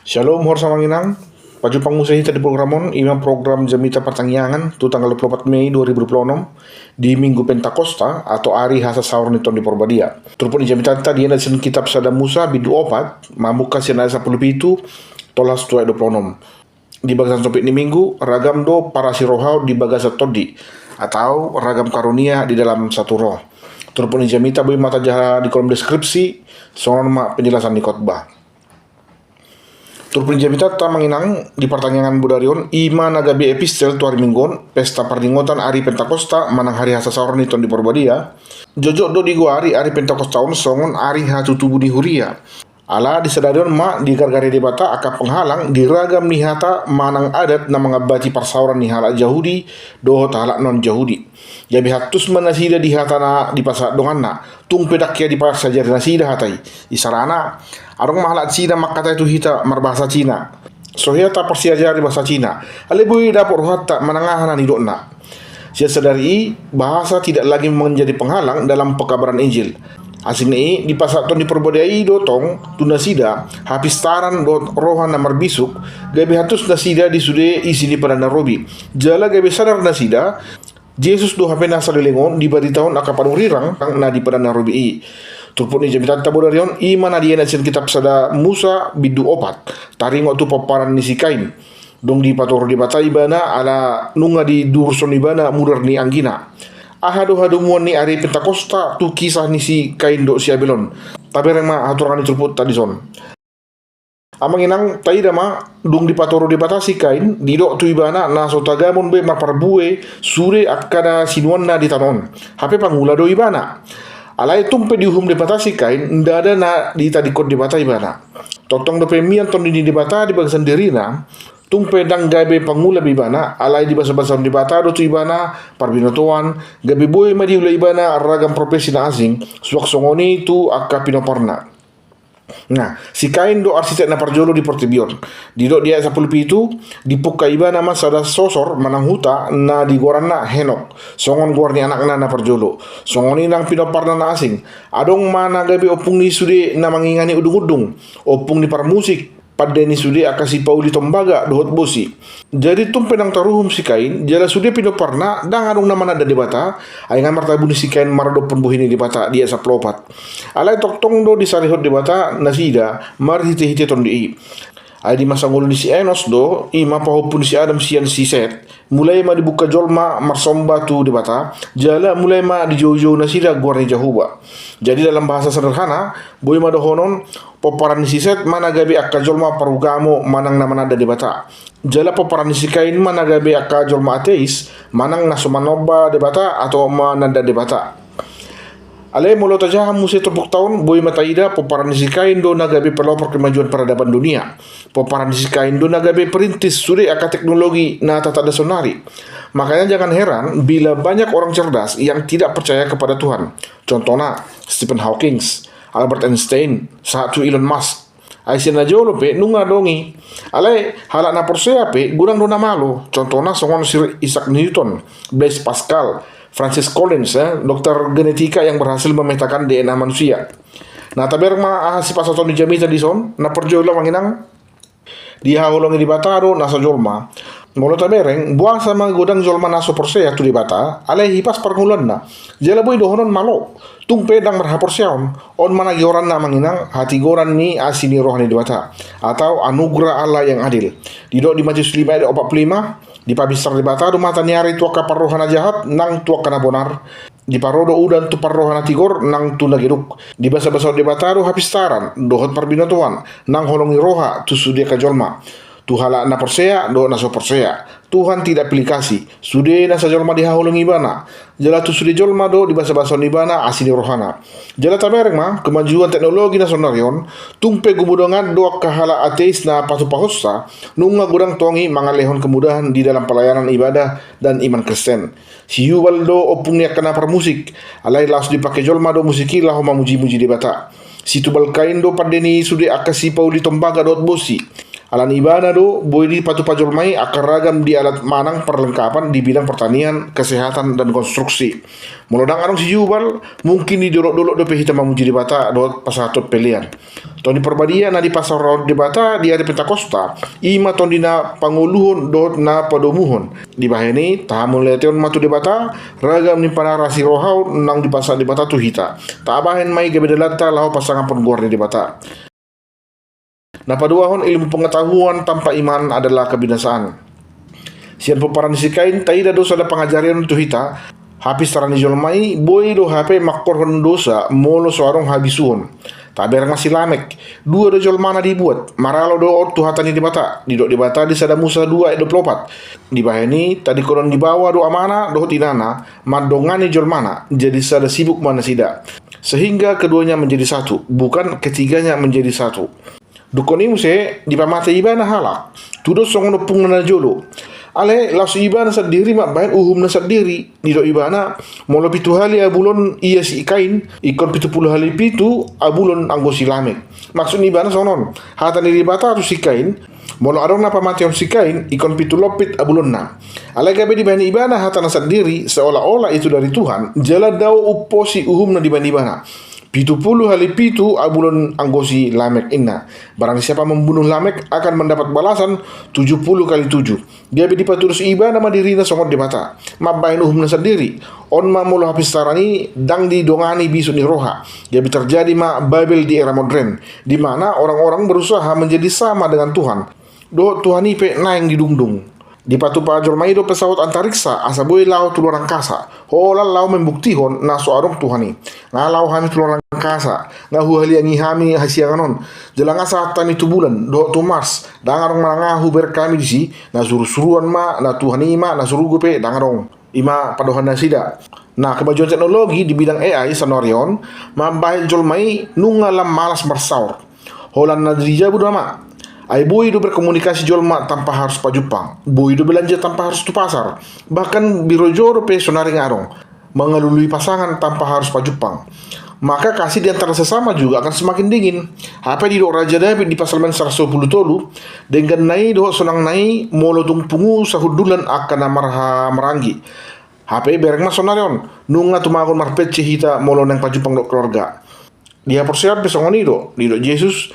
Shalom hor samanginang. Paju pangmusahita di programon imam program Jamita Pertangyangan tu tanggal 24 Mei 2026 di Minggu Pentakosta atau hari hasa sahur niton di Porbadia. Turpun di Jamita tadi ada sen kitab Sada Musa bidu opat mamuka sina 10 pitu tolas 26. Di bagasan topik ni minggu ragam do para sirohau di bagasan todi atau ragam karunia di dalam satu roh. Turpun di Jamita bui mata jaha di kolom deskripsi soal penjelasan di khotbah. Turpun Jamita manginang di pertanyaan Budarion ima nagabi epistel tu hari minggon pesta pardingotan hari Pentakosta manang hari hasa sahur niton di Porbadia jojok do di gua hari Pentakosta on songon hari hatu tubuh di Huria ala di sedarion ma di gargari debata akap penghalang di ragam nihata manang adat na mengabati persauran nihala Yahudi do talak non Yahudi jabi hatus manasida di hatana di pasar donganna tung pedakya di pasar jari nasida hatai isarana arong mahalat Cina makata itu hita marbahasa Cina sohiata persiajari bahasa Cina alebui dapur hatta menangahan anidokna sia sadari bahasa tidak lagi menjadi penghalang dalam pekabaran Injil. Asing ini di pasar ton di Porbadia dotong tu nasida habis taran dot rohan namar bisuk gabe hatus nasida di sude isi di pada Nairobi jala gabe sadar nasida Yesus do hape nasa lelengon di bari tahun akapadong rirang na di pada Nairobi turpun ni Jamita tabodarion ima na diena sen kitab Sada Musa bidu opat taring waktu paparan ni sikain dong di patoro di bata ibana ala nunga di durson ibana mudar ni anggina ahadu muan ni ari Pentakosta tu kisah ni si kain do si Abelon tapi rema haturangan turput tadi son amang inang taida ma dung di patoro di batasi kain di dok tu ibana na so tagamon be maparbue sure akada sinuanna di tanon hape pangula do ibana alai tumpe di uhum di batasi kain nda ada na di tadikot di bata ibana totong do pemian ton di bata di bagasan derina tumpe dang gabe pangula bibana alai di basa-basa di bata do tu ibana parbinotoan gabe boy ma di ula ibana ragam profesi na asing suak songoni tu akka pinoparna. Nah, si kain do arsitek na parjolo di Portibion. Di do dia 10 pitu di puka ibana mas ada sosor manang huta na di gorana Henok. Songon gorni anak na parjolo. Songoni nang pinoparna na asing. Adong mana gabe opung ni sude na mangingani udung-udung. Opung ni parmusik pada ni sude akasi pauli tombaga dohot bosi. Jadi tumpe nang taruhum si kain jala sude pinoparna dang adong nama nada di bata aingan martabu ni si kain marado pembuhini di bata dia saplopat alai toktong do di salihot di bata nasida mar hite ton di ay di masangul ni si Enos do ima pahupun si Adam sian si Set mulai ma dibuka jolma marsomba tu di bata jala mulai ma di jojo nasida guarni jahuba jadi dalam bahasa sederhana boy ma dohonon poparan si Set mana gabe akka jolma parugamo manang nama nada di bata jala poparan si kain mana gabe akka jolma ateis manang nasumanoba di bata atau mananda di bata alai mulo tajah musi tepuk tahun boy mataida poparan si kain do nagabe pelopor kemajuan peradaban dunia poparan si kain do nagabe perintis suri aka teknologi na tata dasonari makanya jangan heran bila banyak orang cerdas yang tidak percaya kepada Tuhan contohnya Stephen Hawking Albert Einstein satu Elon Musk Aisin na jolo pe nunga dongi alai halak na persea pe gurang dona malo contohnya songon Sir Isaac Newton Blaise Pascal Francis Collins dokter genetika yang berhasil memetakan DNA manusia nah taber ma si pasaton di Jamita di son na perjola manginang dia holongi di bataro nasa jolma molo tabereng buang sama godang jolma naso persea tu di bata alai hipas pergulan na jala boy dohonon malo tung pedang berhaporseon on mana gioran na manginang hati goran ni asini rohani di bata atau anugerah Allah yang adil di dok di Matius 5 ayat 45 di pabisar di bata do mata niari tua kaparohana jahat nang tua kana bonar di parodo udan tu parrohana tigor nang tu nagiruk di basa-basa di bata do hapistaran dohot parbinatuan nang holongi roha tu sudia kajolma tu hala na persea do naso persea Tuhan tidak pilih kasih sude na sa jolma dihahulung ibana jala tu sude jolma do di basa-basa ibana asini rohana jala tamereng ma kemajuan teknologi na sonarion tumpe gumudongan do kahala ateis na patu-pahossa nunga gudang tongi mangalehon kemudahan di dalam pelayanan ibadah dan iman Kristen si yuwal do opungnya kena permusik alai las dipakai jolma do musiki lah mamuji-muji di bata si tubal kain do padeni sude akasi pauli tombaga dot bosi Alan ibana do boy di patu pajol mai akan ragam di alat manang perlengkapan di bidang pertanian, kesehatan dan konstruksi. Mulodang arong si jubal mungkin di dolok-dolok do pehita mamuji di bata do pasatot pelian. Toni perbadia na di pasar raut di bata di hari Pentakosta ima ton dina panguluhon do na padomuhon. Di bahini tahamun leteon matu di bata ragam ni panarasi rohau nang di pasar di bata tu hita. Tabahen mai gebedelata lau pasangan penggor di bata. Napaduahon ilmu pengetahuan tanpa iman adalah kebinasaan. Sian peparan sikain taida dosa da pengajarian tu hita. Habis tarani jolmai boy do HP makorhon dosa molo suarong habisuhon. Taber ngasih lamek. Dua do jolmana dibuat. Maralo do tu hatani di bata. Di bata di sada Musa 2:24. Di bahini tadi koron di bawah do amana do tinana madongani jolmana jadi sada sibuk mana sida. Sehingga keduanya menjadi satu, bukan ketiganya menjadi satu. Dukoni muse di pamate ibana halak. Tudo songono pungna jolo. Ale lasu ibana sendiri mak bahan uhum na sendiri. Nido ibana molo pitu hali abulon iya si ikain. Ikon 70 hali pitu abulon anggo silamek. Maksud ibana sonon. Hata ni bata tu sikain. Molo arong na pamate om sikain. Ikon pitu lopit abulon na. Ale gabe di bahan ibana hata na sendiri. Seolah-olah itu dari Tuhan. Jala daw uposi uhum na di bahan ibana. 70 hali pitu abulon anggosi Lamek inna. Barang siapa membunuh Lamek akan mendapat balasan 70 kali 7. Dia dipaturus iba nama dirina songot di mata. Mabain uhumna sendiri. On ma mulu habis tarani dang di dongani bisu ni roha. Dia terjadi ma Babel di era modern, di mana orang-orang berusaha menjadi sama dengan Tuhan. Do Tuhan ipe naing di dungdung. Di patu pajol maido pesawat antariksa asa boy lau tulur angkasa. Hola lau membuktihon na soarong Tuhani. Ngalau hami tulur angkasa. Ngahu haliangi hami hasianganon. Jelang asa tami tu bulan do tu Mars. Dangarong malangahu berkami disi na suruh-suruan ma na Tuhani ma na suruh gope dangarong. Ima padohan na sida. Nah, kemajuan teknologi di bidang AI sonorion mambahil jolmai nungalam malas bersaur. Holan na dijabu dama. Ay boy do berkomunikasi jolma tanpa harus pajupang. Boy do belanja tanpa harus tu pasar. Bahkan biro joro pe sonari ngarong. Mengelului pasangan tanpa harus pajupang. Maka kasih di antara sesama juga akan semakin dingin. Apa di do Raja David di pasal 110 tolu. Dengan nai do sonang nai molotung pungu sahudulan akan amarha meranggi. HP bereng mas sonarion. Nunga tumagon marpet hita molo nang pajupang do keluarga. Dia persiap besongoni do. Di do Jesus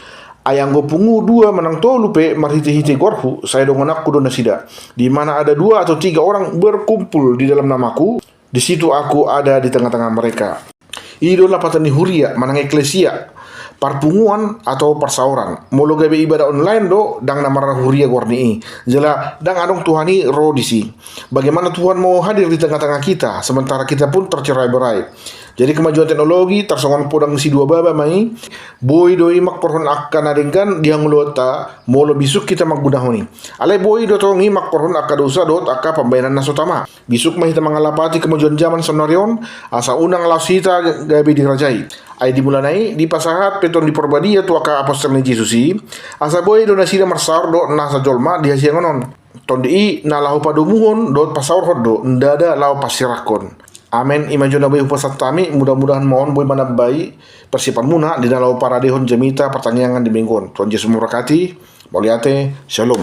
ayang go pungu dua menang tolu pe marhiti-hiti gorfu saya dong anakku do nasida. Di mana ada 2 atau 3 orang berkumpul di dalam namaku, di situ aku ada di tengah-tengah mereka. Idola patani huria manang eklesia parpunguan atau persauran. Molo gabe ibadah online do dang namara huria gorni. Jela dang adong Tuhani ro disi. Bagaimana Tuhan mau hadir di tengah-tengah kita sementara kita pun tercerai-berai. Jadi kemajuan teknologi tersongon podang si 2 baba mai boy doi makkorhon akan adengkan dia ngulota molo bisuk kita maggunahoni. Ale boy do tongi makkorhon akka dosa dot akka pambayaran nasutama. Bisuk mah kita mangalapati kemajuan zaman sonorion asa unang lasita gabe dirajai. Ay di mulanai di pasahat peton di perbadia tu akka apostol ni Jesusi asa boy do nasida marsaur do nasa jolma di hasiangonon. Tondi na lahu padomuhon dot pasaur hoddo ndada lau pasirakon. Amen. Imajuna bayi upasat tami. Mudah-mudahan mohon boy mana bayi persiapan muna di dalam para dehon jemita pertanyaan di mingguan. Tuhan Yesus memberkati. Moliate. Shalom.